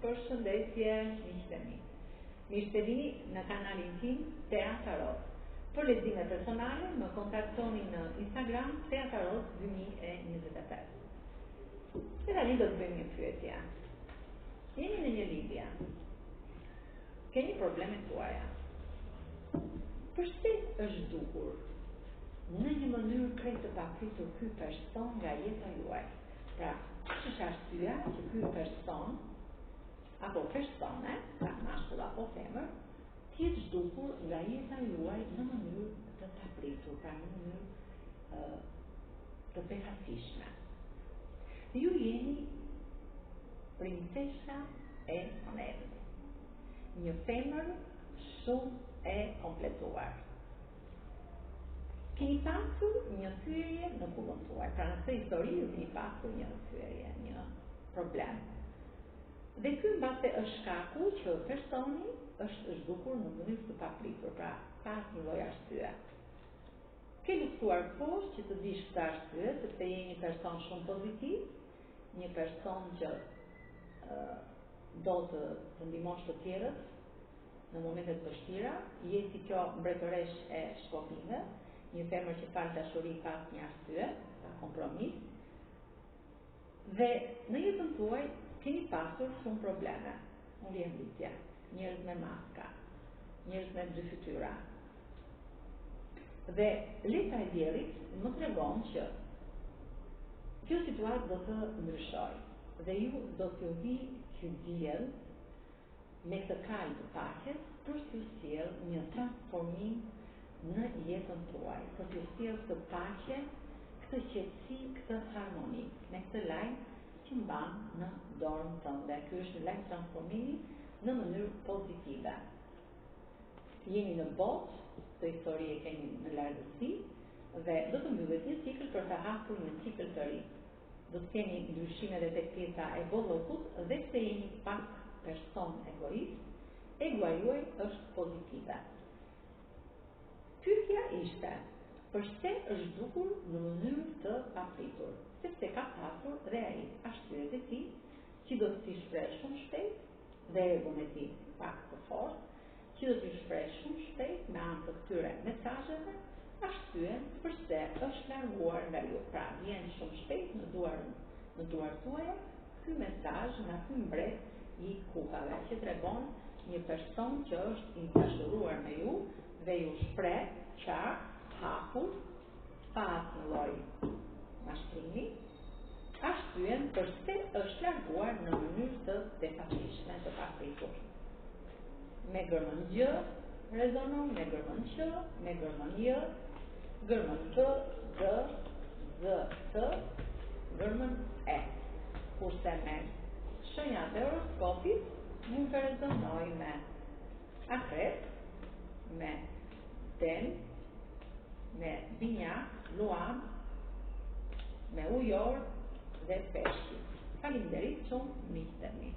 Përshëndetje, miqtë e mi. Mirë se vini në kanalin tim Teatarot. Për lexime personale më kontaktoni në Instagram Teatarot 2025. E tani do të bëjmë një pyetje. Jeni në një lidhje. Keni probleme tuaja. Përse është dukur në një mënyrë krejt të papritur ky person nga jeta juaj? Pra, ç'është arsyeja që ky person apo persone, pra mashkull apo femër, tjetë zhdukur nga jeta juaj në mënyrë të papritur, pra në mënyrë të befatishme. Ju jeni princesha e monedës, një femër shumë e kompletuar. Keni pasur një thyerje në kullën tuaj, pra në këtë histori ju keni pasur një thyerje, një problem. Dhe ky mbase është shkaku që personi është zhdukur në mënyrë të papritur, pra pa asnjë lloj arsye. Ke luftuar poshtë që të dish këtë arsye, sepse je një person shumë pozitiv, një person që do të ndihmosh të tjerët në momentet të vështira, je si kjo mbretëresh e shkopinëve, një femër që fal dashuri pa asnjë arsye, pa kompromis. Dhe në jetën tuaj keni pasur shumë probleme, ulje, njerëz me maska, njerëz me dy fytyra. Dhe leta e diellit më tregon që kjo situatë do të ndryshojë dhe ju do t'ju vi ky diell me këtë kalë të paqes për t'ju sjellë një transformim në jetën tuaj, për t'ju sjellë këtë paqe, këtë qetësi, këtë harmoni, me këtë lajm që mban në dorën tënde. Ky është një lajm transformimi në mënyrë pozitive. Jeni në botë, këtë histori e keni në largësi dhe do të mbyllet një cikël për të hapur një cikël të ri. Do të keni ndryshime dhe tek pjesa e bollokut dhe se jeni pak person egoist, egoa juaj është pozitive. Pyetja ishte, përse është dukur në mënyrë të papritur? Sepse ka pasur dhe ai arsyet e tij, që do t'i shpreh shumë shpejt dhe egon e tij pak të fortë, që do t'i shpreh shumë shpejt me anë të këtyre mesazheve arsyen përse është larguar nga ju. Pra, vjen shumë shpejt në duar tuaja ky mesazh nga ky mbret i kukave, që tregon një person që është i dashuruar me ju dhe ju shpreh qartë, hapur, pa asnjë lloj mashtrimi, arsyen përse është larguar në mënyrë të befatishme, të papritur. Me gërmën gjë rezonon, me gërmën që, me gërmën jë, gërmën të, dë, zë, të, gërmën e. Kurse me shenjat e horoskopit mund të rezonoj me akret, me dem, me binjak, luan, me ujor dhe peshqi. Faleminderit shumë, miqtë e mi.